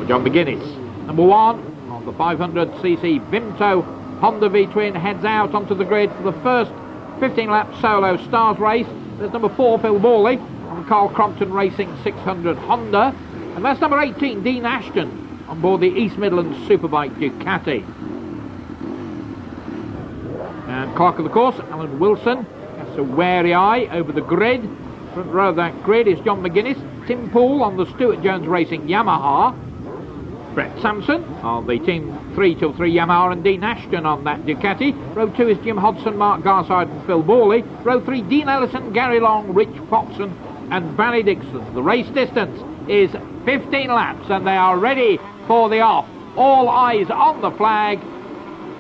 John McGuinness. Number 1 on the 500cc Vimto Honda V-twin heads out onto the grid for the first 15-lap solo stars race. There's number 4, Phil Borley, on Carl Crompton Racing 600 Honda. And that's number 18, Dean Ashton, on board the East Midlands Superbike Ducati. And clerk of the course, Alan Wilson, has a wary eye over the grid. Front row of that grid is John McGuinness, Tim Poole on the Stuart Jones Racing Yamaha, Brett Sampson on the Team 3-3 Yamaha, and Dean Ashton on that Ducati. Row 2 is Jim Hodson, Mark Garside and Phil Borley. Row 3, Dean Ellison, Gary Long, Rich Foxon and Barry Dixon. The race distance is 15 laps and they are ready for the off. All eyes on the flag.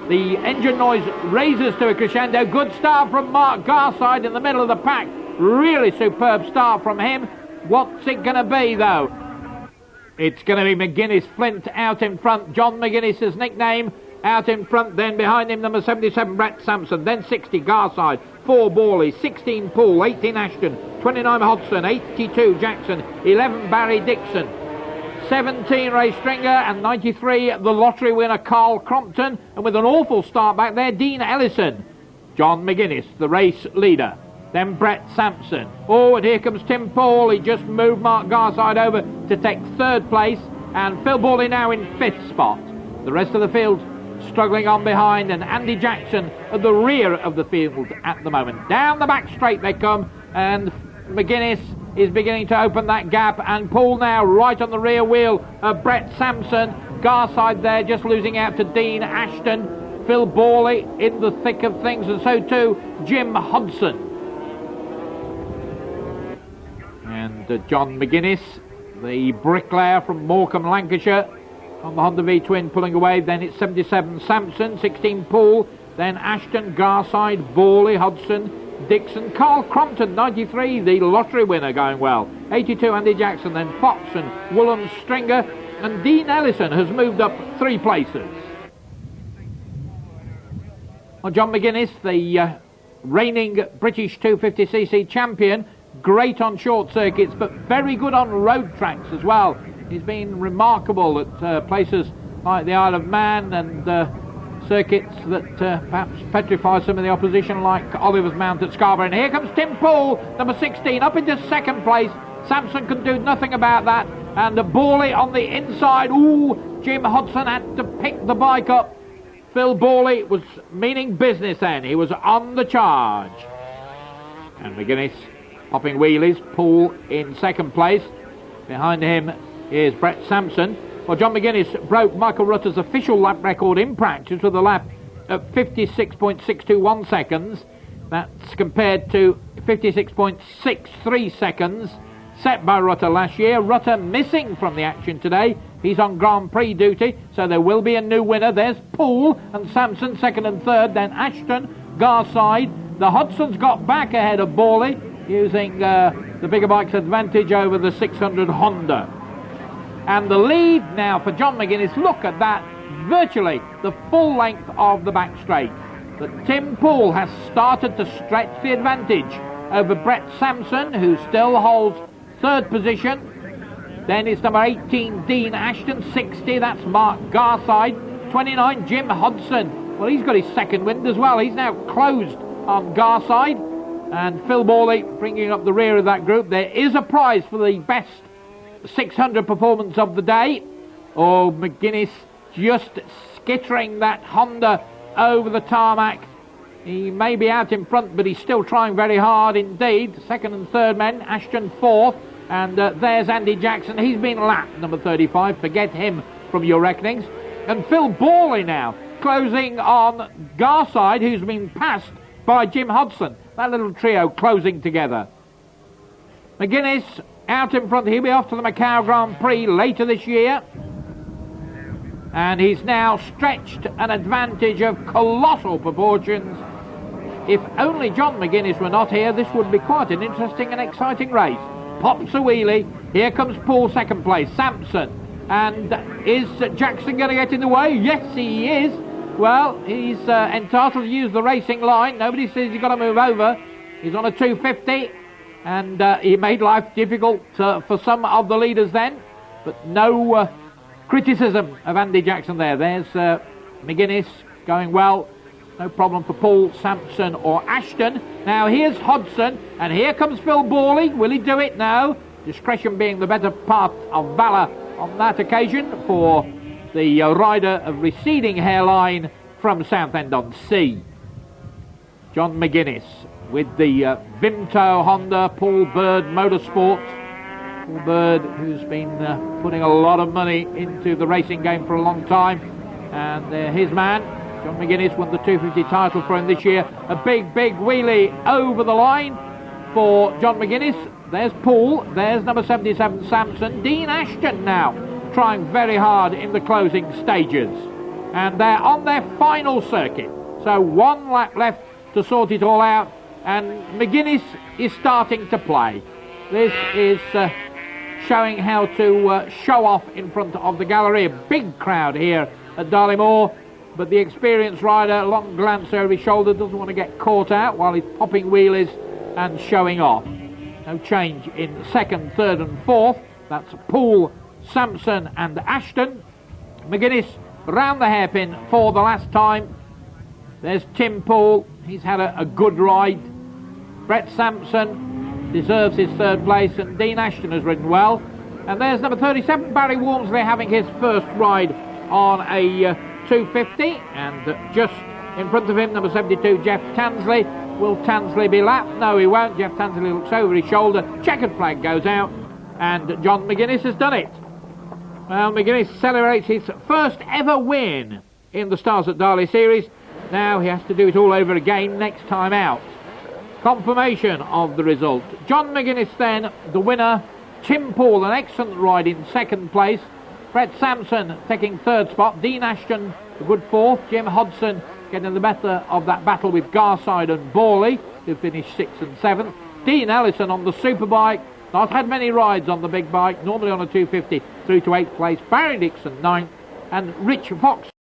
The engine noise raises to a crescendo. Good start from Mark Garside in the middle of the pack. Really superb start from him. What's it going to be though? It's going to be McGuinness Flint out in front. John McGuinness's nickname out in front. Then behind him number 77 Brett Sampson. Then 60 Garside. 4 Borley. 16 Poole. 18 Ashton. 29 Hodson. 82 Jackson. 11 Barry Dixon. 17 Ray Stringer. And 93 the lottery winner Carl Crompton. And with an awful start back there, Dean Ellison. John McGuinness, the race leader. Then Brett Sampson. Oh, and here comes Tim Poole. He just moved Mark Garside over to take 3rd place. And Phil Borley now in 5th spot. The rest of the field struggling on behind. And Andy Jackson at the rear of the field at the moment. Down the back straight they come. And McGuinness is beginning to open that gap. And Poole now right on the rear wheel of Brett Sampson. Garside there just losing out to Dean Ashton. Phil Borley in the thick of things. And so too Jim Hodson. And John McGuinness, the bricklayer from Morecambe, Lancashire, on the Honda V-twin pulling away. Then it's 77 Sampson, 16 Poole, then Ashton, Garside, Borley, Hodson, Dixon, Carl Crompton, 93, the lottery winner going well. 82 Andy Jackson, then Fox and Woolham Stringer, and Dean Ellison has moved up 3 places. Well, John McGuinness, the reigning British 250cc champion, great on short circuits but very good on road tracks as well. He's been remarkable at places like the Isle of Man and circuits that perhaps petrify some of the opposition, like Oliver's Mount at Scarborough. And here comes Tim Poole, number 16, up into 2nd place. Sampson can do nothing about that, and Borley on the inside. Ooh, Jim Hodson had to pick the bike up. Phil Borley was meaning business then. He was on the charge. And McGuinness popping wheelies. Poole in 2nd place. Behind him is Brett Sampson. Well, John McGuinness broke Michael Rutter's official lap record in practice with a lap at 56.621 seconds. That's compared to 56.63 seconds set by Rutter last year. Rutter missing from the action today. He's on Grand Prix duty, so there will be a new winner. There's Poole and Sampson 2nd and 3rd. Then Ashton, Garside. The Hodson's got back ahead of Borley, using the bigger bike's advantage over the 600 Honda. And the lead now for John McGuinness, look at that, virtually the full length of the back straight. But Tim Poole has started to stretch the advantage over Brett Sampson, who still holds 3rd position. Then it's number 18, Dean Ashton, 60, that's Mark Garside. 29, Jim Hodson. Well, he's got his 2nd wind as well. He's now closed on Garside. And Phil Borley bringing up the rear of that group. There is a prize for the best 600 performance of the day. Oh, McGuinness just skittering that Honda over the tarmac. He may be out in front, but he's still trying very hard indeed. 2nd and 3rd men, Ashton 4th. And there's Andy Jackson. He's been lapped, number 35. Forget him from your reckonings. And Phil Borley now closing on Garside, who's been passed by Jim Hodson. That little trio closing together. McGuinness out in front. He'll be off to the Macau Grand Prix later this year. And he's now stretched an advantage of colossal proportions. If only John McGuinness were not here, this would be quite an interesting and exciting race. Pops a wheelie. Here comes Poole, 2nd place. Sampson. And is Jackson going to get in the way? Yes, he is. Well, he's entitled to use the racing line. Nobody says he's got to move over. He's on a 250, and he made life difficult for some of the leaders then. But no criticism of Andy Jackson there. There's McGuinness going well. No problem for Paul, Sampson or Ashton. Now here's Hodson, and here comes Phil Borley. Will he do it? No. Discretion being the better part of valour on that occasion for the rider of receding hairline from Southend-on-Sea. John McGuinness with the Vimto Honda Paul Bird Motorsport. Paul Bird, who's been putting a lot of money into the racing game for a long time. And his man, John McGuinness, won the 250 title for him this year. A big wheelie over the line for John McGuinness. There's Paul, there's number 77 Sampson. Dean Ashton now trying very hard in the closing stages. And they're on their final circuit. So 1 lap left to sort it all out. And McGuinness is starting to play. This is showing how to show off in front of the gallery. A big crowd here at Darley Moor, but the experienced rider, long glance over his shoulder, doesn't want to get caught out while he's popping wheelies and showing off. No change in second, third and fourth. That's Poole, Sampson and Ashton. McGuinness round the hairpin for the last time. There's Tim Poole, he's had a good ride. Brett Sampson deserves his third place, and Dean Ashton has ridden well. And there's number 37 Barry Walmsley having his first ride on a 250, and just in front of him number 72 Jeff Tansley. Will Tansley be lapped? No, he won't. Jeff Tansley looks over his shoulder, checkered flag goes out, and John McGuinness has done it. Well, McGuinness celebrates his first ever win in the Stars at Darley series. Now he has to do it all over again next time out. Confirmation of the result. John McGuinness then the winner. Tim Poole, an excellent ride in second place. Brett Sampson taking third spot. Dean Ashton, a good fourth. Jim Hodson getting the better of that battle with Garside and Borley, who finished 6th and 7th. Dean Ellison on the superbike. Not had many rides on the big bike, normally on a 250, through to 8th place. Barry Dixon 9th. And Rich Fox